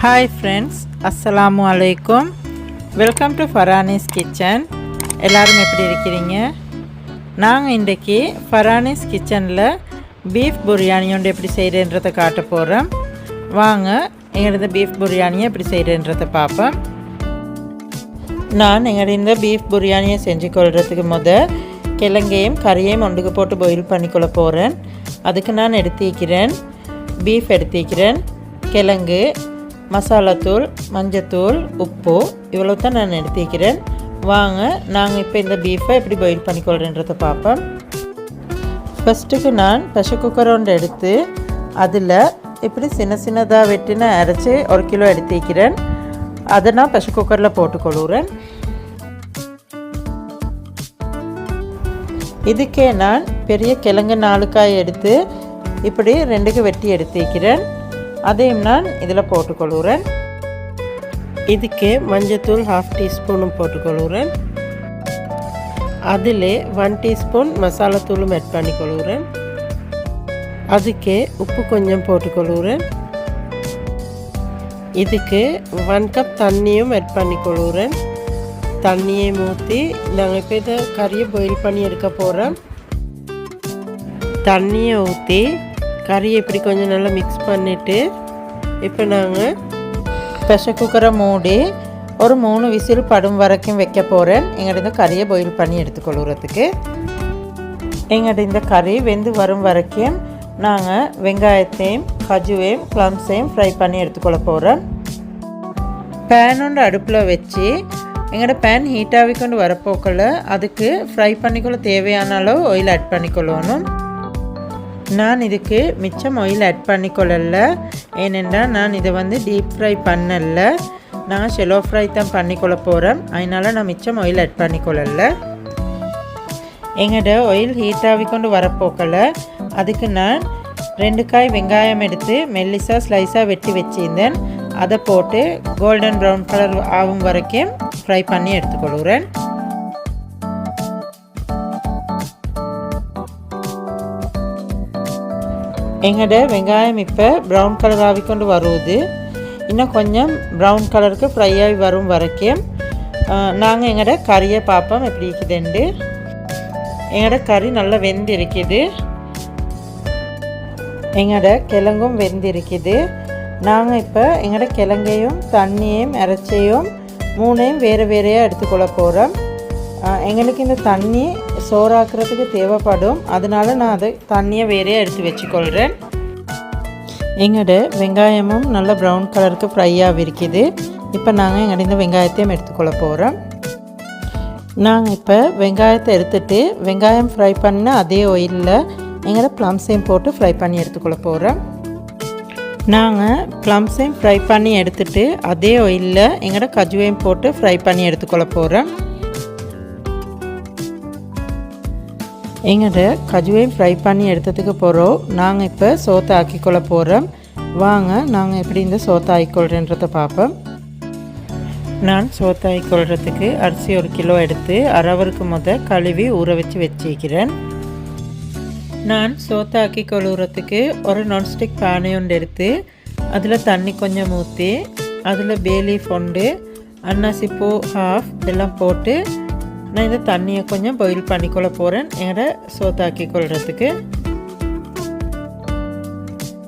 Hi friends, Assalamu alaikum. Welcome to Farani's kitchen. எல்லாரும் எப்படி இருக்கீங்க? நாங்க இன்றைக்கு Farani's kitchenல பீஃப் பிரியாணி எப்படி செய்யறேன்றதை காட்ட போறோம். வாங்க எங்களுடைய பீஃப் பிரியாணியை எப்படி செய்யறேன்றதை பாப்போம். நான் எங்களுடைய பீஃப் பிரியாணியை செஞ்சு கொள்றதுக்கு கிழங்கையும் கறியையும் ஒன்றுக்கு போட்டு பாயில் பண்ணிக்கொள்ள போறேன். அதுக்கு நான் எடுத்துக்கிறேன் பீஃப் எடுத்துக்கிறேன், கிழங்கு, மசாலாத்தூள், மஞ்சத்தூள், உப்பு இவ்வளோ தான் நான் எடுத்துக்கிறேன். வாங்க நாங்கள் இப்போ இந்த பீஃபை எப்படி பாயில் பண்ணிக்கொள்கிறேன்றதை பார்ப்போம். ஃபஸ்ட்டுக்கு நான் ப்ரெஷர் குக்கர் ஒன்று எடுத்து அதில் இப்படி சின்னதாக வெட்டின அரைச்சி 1 கிலோ எடுத்துக்கிறேன். அதை நான் ப்ரெஷர் குக்கரில் போட்டுக்கொள்கிறேன். இதுக்கே நான் பெரிய கிழங்கு 4 காய் எடுத்து இப்படி 2க்கு வெட்டி எடுத்துக்கிறேன். அதையும் நான் இதில் போட்டுக்கொள்கிறேன். இதுக்கு மஞ்சத்தூள் 1/2 டீஸ்பூனும் போட்டுக்கொள்கிறேன். அதில் 1 டீஸ்பூன் மசாலாத்தூளும் ஆட் பண்ணிக்கொள்கிறேன். அதுக்கே உப்பு கொஞ்சம் போட்டுக்கொள்கிறேன். இதுக்கு 1 கப் தண்ணியும் ஆட் பண்ணிக்கொள்கிறேன். தண்ணியை ஊற்றி நாங்கள் இப்போ இதை கறியை பாயில் பண்ணி எடுக்க போகிறோம். தண்ணியை ஊற்றி கறியை இப்படி கொஞ்சம் நல்லா மிக்ஸ் பண்ணிவிட்டு இப்போ நாங்கள் ப்ரெஷர் குக்கரை மூடி ஒரு 3 விசில் படும் வரைக்கும் வைக்க போகிறேன். எங்கள்கிட்ட இந்த கறியை பாயில் பண்ணி எடுத்துக்கொள்கிறதுக்கு. எங்கள்கிட்ட இந்த கறி வெந்து வரும் வரைக்கும் நாங்கள் வெங்காயத்தையும் கஜுவையும் ப்ளம்ஸையும் ஃப்ரை பண்ணி எடுத்துக்கொள்ள போகிறோம். பேன் ஒன்று அடுப்பில் வச்சு எங்களோட பேன் ஹீட்டாகி கொண்டு வரப்போக்கில் அதுக்கு ஃப்ரை பண்ணிக்கொள்ள தேவையான அளவு ஆயில் ஆட் பண்ணிக்கொள்ளணும். நான் இதுக்கு மிச்சம் ஆயில் ஆட் பண்ணிக்கொள்ளல, ஏனென்றால் நான் இதை டீப் ஃப்ரை பண்ணல, நான் ஷெலோ ஃப்ரை தான் பண்ணிக்கொள்ள போகிறேன். அதனால் நான் மிச்சம் ஆயில் ஆட் பண்ணிக்கொள்ளல. எங்களோட ஆயில் ஹீட்டாகி கொண்டு வரப்போக்கில் அதுக்கு நான் 2 காய் வெங்காயம் எடுத்து மெல்லிசாக ஸ்லைஸாக வெட்டி வச்சுருந்தேன். அதை போட்டு கோல்டன் ப்ரௌன் கலர் ஆகும் வரைக்கும் ஃப்ரை பண்ணி எடுத்துக்கொள்கிறேன். எங்களோட வெங்காயம் இப்போ ப்ரௌன் கலர் ஆகிக்கொண்டு வருவது. இன்னும் கொஞ்சம் ப்ரௌன் கலருக்கு ஃப்ரை ஆகி வரும் வரைக்கும் நாங்கள் எங்களோட கறியை பார்ப்போம் எப்படி இருக்குதுண்டு. எங்களோட கறி நல்லா வெந்து இருக்குது. எங்களோட கிழங்கும் வெந்து இருக்குது. நாங்கள் இப்போ எங்களோட கிழங்கையும் தண்ணியையும் இறைச்சியும் 3ஐயும் வேறு வேறையாக எடுத்துக்கொள்ள போகிறோம். எங்களுக்கு இந்த தண்ணி சோறாக்குறதுக்கு தேவைப்படும், அதனால நான் அதை தண்ணியை வேறையாக எடுத்து வச்சுக்கொள்கிறேன். எங்களோட வெங்காயமும் நல்ல ப்ரௌன் கலருக்கு ஃப்ரையாக இருக்குது. இப்போ நாங்கள் எங்களோட இந்த வெங்காயத்தையும் எடுத்துக்கொள்ள போகிறோம். நாங்கள் இப்போ வெங்காயத்தை எடுத்துகிட்டு வெங்காயம் ஃப்ரை பண்ண அதே ஆயிலில் எங்களோட ப்ளம்ஸையும் போட்டு ஃப்ரை பண்ணி எடுத்துக்கொள்ள போகிறோம். நாங்கள் ப்ளம்ஸையும் ஃப்ரை பண்ணி எடுத்துகிட்டு அதே ஆயிலில் எங்களோட கஜுவையும் போட்டு ஃப்ரை பண்ணி எடுத்துக்கொள்ள போகிறோம். எங்களோட கஜுவையும் ஃப்ரை பண்ணி எடுத்ததுக்கு போகிறோம். நாங்கள் இப்போ சோத்தை ஆக்கிக்கொள்ள போகிறோம். வாங்க நாங்கள் எப்படி இந்த சோத்தை ஆக்கிக்கொள்கிறேன்றதை பார்ப்போம். நான் சோத்தை ஆக்கிக்கொள்கிறதுக்கு அரிசி 1 கிலோ எடுத்து அரவருக்கு கழுவி ஊற வச்சுக்கிறேன். நான் சோத்தை ஆக்கிக்கொள்கிறதுக்கு ஒரு நான்ஸ்டிக் பானை ஒன்று எடுத்து அதில் தண்ணி கொஞ்சம் ஊற்றி அதில் பேலீஃப் ஒன்று, அன்னாசிப்பூ 1/2 இதெல்லாம் போட்டு நான் இந்த தண்ணியை கொஞ்சம் பாயில் பண்ணிக்கொள்ள போகிறேன் எங்களோட சோத்தாக்கி கொள்கிறதுக்கு.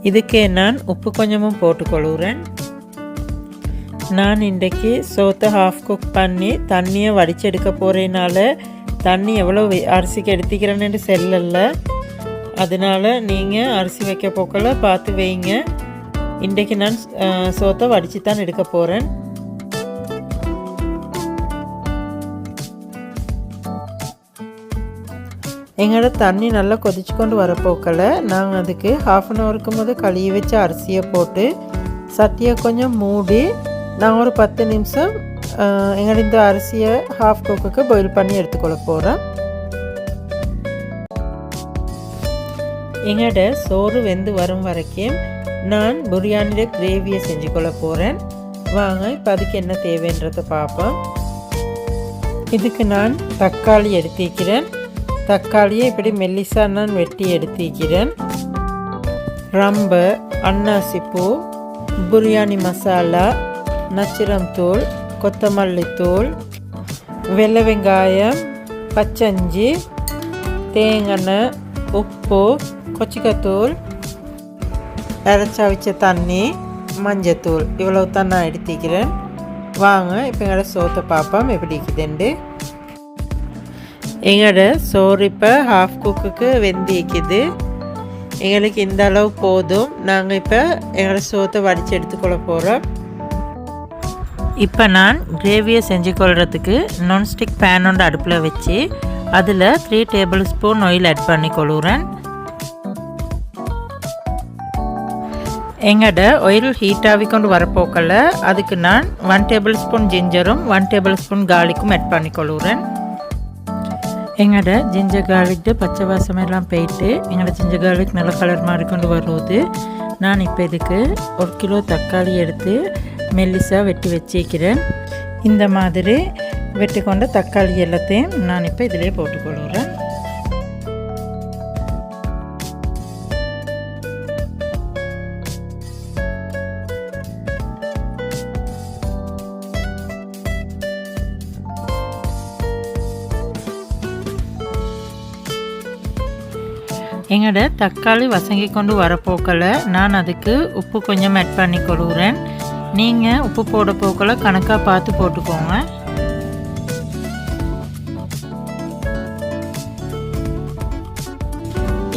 இதுக்கே நான் உப்பு கொஞ்சமும் போட்டுக்கொள்கிறேன். நான் இன்றைக்கு சோத்தை 1/2 குக் பண்ணி தண்ணியை வடித்து எடுக்க போகிறதுனால தண்ணி எவ்வளோ அரிசிக்கு எடுத்துக்கிறேன்னு செல்லல, அதனால் நீங்கள் அரிசி வைக்க போக்கில் பார்த்து வைங்க. இன்றைக்கு நான் சோத்தை வடித்து தான் எடுக்க போகிறேன். எங்களோட தண்ணி நல்லா கொதிச்சு கொண்டு வரப்போக்கில் நாங்கள் அதுக்கு 1/2 ஹவருக்கு கழுவி வச்ச அரிசியை போட்டு சட்டியை கொஞ்சம் மூடி நாங்கள் ஒரு 10 நிமிஷம் எங்களோட இந்த அரிசியை 1/2 குக்குக்கு பாயில் பண்ணி எடுத்துக்கொள்ள போகிறோம். எங்களோட சோறு வெந்து வரும் வரைக்கும் நான் பிரியாணியோட கிரேவியை செஞ்சு கொள்ள போகிறேன். வாங்க இப்போ அதுக்கு என்ன தேவைன்றதை பார்ப்போம். இதுக்கு நான் தக்காளி எடுத்துக்கிறேன். தக்காளியை இப்படி மெல்லிசா நான் வெட்டி எடுத்துக்கிறேன். ரம்பு, அன்னாசிப்பூ, பிரியாணி மசாலா, நச்சிரம் தூள், கொத்தமல்லி தூள், வெள்ளை வெங்காயம், பச்சஞ்சி, தேங்காய், உப்பு, கொச்சிக்கத்தூள், அரைச்சா வச்ச தண்ணி, மஞ்சத்தூள் இவ்வளவு தான் நான் எடுத்துக்கிறேன். வாங்க இப்போ எங்களோட சோத்தை பார்ப்போம் எப்படி இருக்குதுண்டு. எங்களோட சோறு இப்போ ஹாஃப் குக்குக்கு வெந்திக்குது. எங்களுக்கு இந்த அளவு போதும். நாங்கள் இப்போ எங்களோட சோத்தை வடித்து எடுத்துக்கொள்ள போகிறோம். இப்போ நான் கிரேவியை செஞ்சு கொள்றதுக்கு நான்ஸ்டிக் பேன் ஒன்று அடுப்பில் வச்சு அதில் 3 டேபிள் ஸ்பூன் ஆயில் ஆட் பண்ணி கொள்ளுறேன். எங்களோட ஆயில் ஹீட் ஆகிக்கொண்டு வரப்போக்கல அதுக்கு நான் 1 டேபிள் ஸ்பூன் ஜிஞ்சரும் 1 டேபிள் ஸ்பூன் கார்லிக்கும் ஆட் பண்ணி கொள்ளுறேன். எங்களோட ஜிஞ்சர் கார்லிக்கு பச்சை வாசம் எல்லாம் போயிட்டு எங்களோட ஜிஞ்சர் கார்லிக் நல்ல கலர் மாதிரி கொண்டு வருவது. நான் இப்போ இதுக்கு 1 கிலோ தக்காளி எடுத்து மெல்லிசாக வெட்டி வச்சிக்கிறேன். இந்த மாதிரி வெட்டி கொண்ட தக்காளி எல்லாத்தையும் நான் இப்போ இதிலே போட்டுக்கொள்கிறேன். எங்களோட தக்காளி வசங்கி கொண்டு வரப்போக்கல நான் அதுக்கு உப்பு கொஞ்சம் ஆட் பண்ணி கொள்கிறேன். நீங்கள் உப்பு போட போக்கல கணக்காக பார்த்து போட்டுக்கோங்க.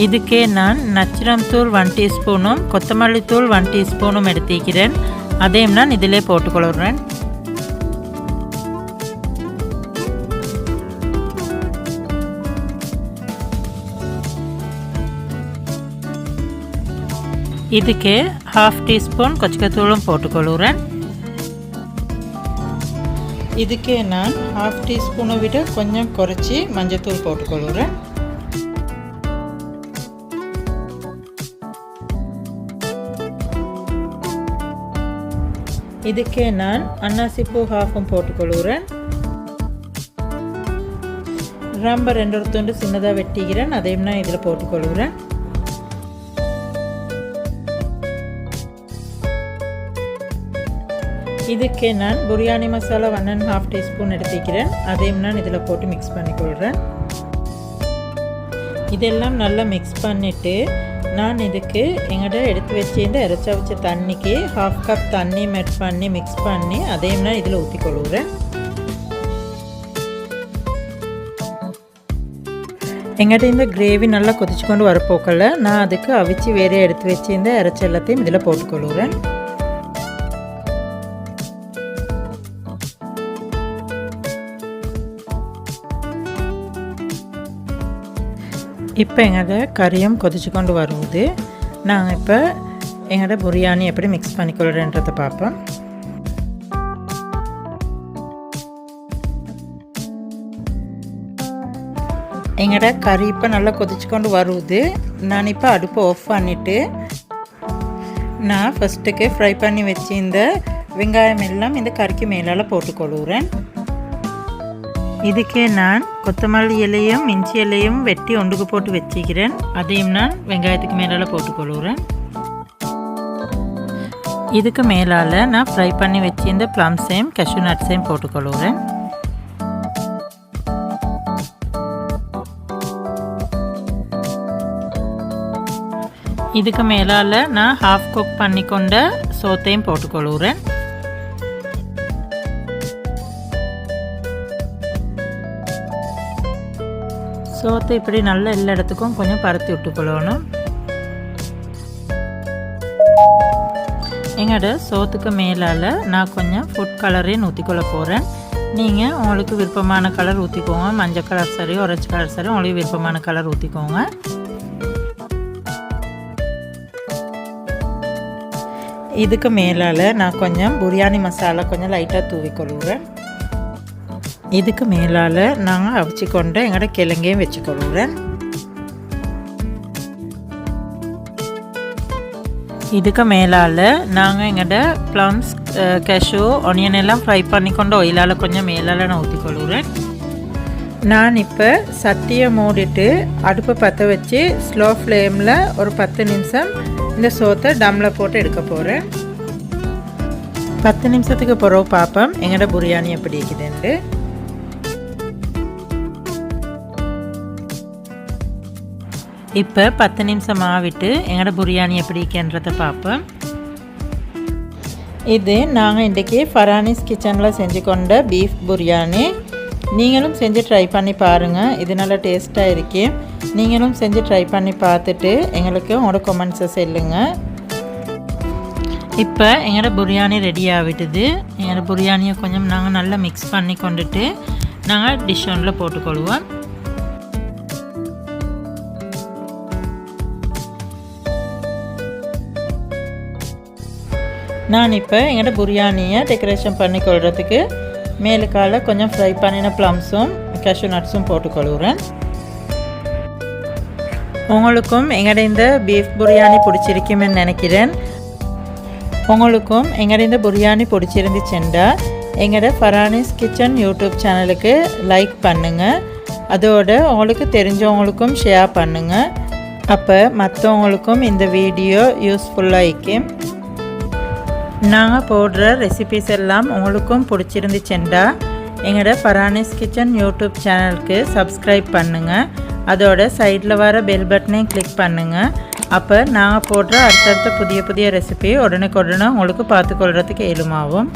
இதுக்கே நான் நச்சிரம் தூள் 1 டீஸ்பூனும் கொத்தமல்லி தூள் 1 டீஸ்பூனும் எடுத்துக்கிறேன். அதையும் நான் இதிலே போட்டுக்கொள்கிறேன். இதுக்கே ஹாஃப் டீஸ்பூன் கொச்சிக்கத்தூளும் போட்டுக்கொள்கிறேன். இதுக்கே நான் ஹாஃப் டீஸ்பூனை விட கொஞ்சம் குறைச்சி மஞ்சத்தூள் போட்டுக்கொள்கிறேன். இதுக்கே நான் அன்னாசிப்பூ ஹாஃபும் போட்டுக்கொள்கிறேன். ரொம்ப 2 துண்டு சின்னதாக வெட்டிக்கிறேன். அதையும் நான் இதில் போட்டுக்கொள்கிறேன். இதுக்கே நான் பிரியாணி மசாலா 1.5 டீஸ்பூன் எடுத்துக்கிறேன். அதையும் நான் இதில் போட்டு மிக்ஸ் பண்ணிக்கொள்கிறேன். இதெல்லாம் நல்லா மிக்ஸ் பண்ணிவிட்டு நான் இதுக்கு எங்கள்கிட்ட எடுத்து வச்சிருந்த இறைச்சா வச்ச தண்ணிக்கு 1/2 கப் தண்ணி ஆட் பண்ணி மிக்ஸ் பண்ணி அதையும் நான் இதில் ஊற்றிக்கொள்கிறேன். எங்கள்கிட்ட இந்த கிரேவி நல்லா கொதிச்சு கொண்டு வரப்போக்கல நான் அதுக்கு அவிச்சு வேறே எடுத்து வச்சிருந்த இறைச்சி எல்லாத்தையும் இதில் போட்டுக்கொள்கிறேன். இப்போ எங்களோட கறியும் கொதிச்சு கொண்டு வருவது. நாங்கள் இப்போ எங்களோட பிரியாணி எப்படி மிக்ஸ் பண்ணிக்கொள்கிறேன்றதை பார்ப்போம். எங்களோட கறி இப்போ நல்லா கொதிச்சு கொண்டு வருவது. நான் இப்போ அடுப்பை ஆஃப் பண்ணிவிட்டு நான் ஃபஸ்ட்டுக்கு ஃப்ரை பண்ணி வச்சு இந்த வெங்காயம் எல்லாம் இந்த கறிக்கு மேலால் போட்டுக்கொள்கிறேன். இதுக்கே நான் கொத்தமல்லி இலையும் இஞ்சி இலையும் வெட்டி ஒன்றுக்கு போட்டு வச்சுக்கிறேன். அதையும் நான் வெங்காயத்துக்கு மேலால் போட்டுக்கொள்கிறேன். இதுக்கு மேலால் நான் ஃப்ரை பண்ணி வச்சு இந்த ப்ளம்ஸையும் கேஷ்யூ நட்ஸையும் போட்டுக்கொள்கிறேன். இதுக்கு மேலால் நான் ஹாஃப் குக் பண்ணி கொண்ட சோத்தையும் போட்டுக்கொள்கிறேன். சோத்தை இப்படி நல்ல எல்லா இடத்துக்கும் கொஞ்சம் பரத்தி விட்டுக்கொள்ளணும். எங்களோட சோத்துக்கு மேலால் நான் கொஞ்சம் ஃபுட் கலரையும் ஊற்றிக்கொள்ள போகிறேன். நீங்கள் உங்களுக்கு விருப்பமான கலர் ஊற்றிக்கோங்க. மஞ்சள் கலர் சரி, ஆரஞ்சு கலர் சரி, உங்களுக்கு விருப்பமான கலர் ஊற்றிக்கோங்க. இதுக்கு மேலால் நான் கொஞ்சம் பிரியாணி மசாலா கொஞ்சம் லைட்டாக தூவிக்கொள்கிறேன். இதுக்கு மேலால் நாங்கள் அவிச்சு கொண்டு எங்களோட கிழங்கையும் வச்சுக்கொள்கிறேன். இதுக்கு மேலால் நாங்கள் எங்களோட ப்ளம்ஸ், கேஷ்யூ, ஆனியன் எல்லாம் ஃப்ரை பண்ணி கொண்டு ஆயிலால் கொஞ்சம் மேலால் நான் ஊற்றிக்கொள்கிறேன். நான் இப்போ சட்டியை மூடிட்டு அடுப்பை பற்ற வச்சு ஸ்லோ ஃப்ளேமில் ஒரு 10 நிமிஷம் இந்த சோத்தை டம்மில் போட்டு எடுக்க போகிறேன். 10 நிமிஷத்துக்கு பிறகு பார்ப்போம் எங்களோட பிரியாணி எப்படி இருக்குதுன்னு. இப்போ 10 நிமிஷம் ஆகிட்டு எங்களோட பிரியாணி எப்படி இருக்குன்றதை பார்ப்போம். இது நாங்கள் இன்றைக்கி ஃபரானிஸ் கிச்சனில் செஞ்சு கொண்ட பீஃப் பிரியாணி. நீங்களும் செஞ்சு ட்ரை பண்ணி பாருங்கள். இது நல்லா டேஸ்ட்டாக இருக்கு. நீங்களும் செஞ்சு ட்ரை பண்ணி பார்த்துட்டு எங்களுக்கு உங்களோட கமெண்ட்ஸை சொல்லுங்கள். இப்போ எங்களோட பிரியாணி ரெடி ஆகிட்டுது. எங்களோட பிரியாணியை கொஞ்சம் நாங்கள் நல்லா மிக்ஸ் பண்ணி கொண்டுட்டு நாங்கள் டிஷ் ஒன்றில் போட்டுக்கொள்வோம். நான் இப்போ எங்களோட பிரியாணியை டெக்கரேஷன் பண்ணிக்கொள்கிறதுக்கு மேலுக்கால கொஞ்சம் ஃப்ரை பண்ணின ப்ளம்ஸும் கேஷ்யூ நட்ஸும் போட்டுக்கொள்கிறேன். உங்களுக்கும் எங்களோட இந்த பீஃப் பிரியாணி பிடிச்சிருக்குன்னு நினைக்கிறேன். உங்களுக்கும் எங்களோட இந்த பிரியாணி பிடிச்சிருந்துச்சுண்டா எங்களோட ஃபரானிஸ் கிச்சன் யூடியூப் சேனலுக்கு லைக் பண்ணுங்கள். அதோட உங்களுக்கு தெரிஞ்சவங்களுக்கும் ஷேர் பண்ணுங்கள். அப்போ மற்றவங்களுக்கும் இந்த வீடியோ யூஸ்ஃபுல்லாக இருக்கும். நாங்கள் போடுற ரெசிபீஸ் எல்லாம் உங்களுக்கும் பிடிச்சிருந்துச்சுண்டா எங்களோட ஃபரானிஸ் கிச்சன் யூடியூப் சேனலுக்கு சப்ஸ்கிரைப் பண்ணுங்கள். அதோட சைடில் வர பெல் பட்டனையும் கிளிக் பண்ணுங்கள். அப்போ நாங்கள் போடுற அடுத்தடுத்த புதிய ரெசிபி உடனுக்குடனே உங்களுக்கு பார்த்துக்கொள்கிறதுக்கு எளிமாகும்.